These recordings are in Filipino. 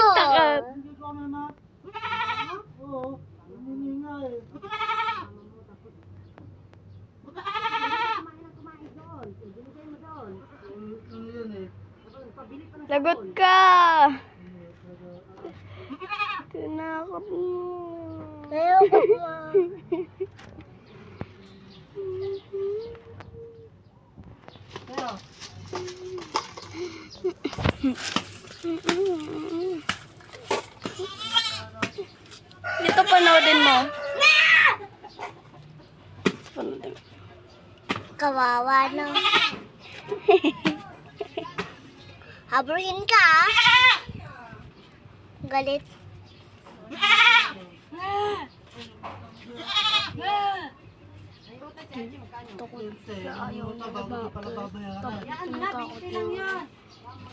Takot. Lagot ka. Tinakot mo. Ayoko ma. Dito panoodin mo. Panoodin. Kawawa na. Habulin ka. Galit. Ayaw na lumapit. Takot na.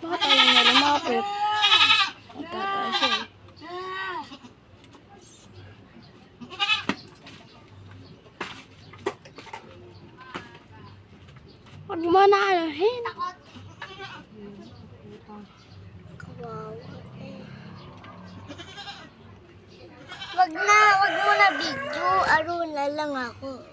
Bakit ayaw na lumapit? Tataas siya eh. Huwag mo na alahin. Kawawa eh. Wag mo na video. Aro na lang ako.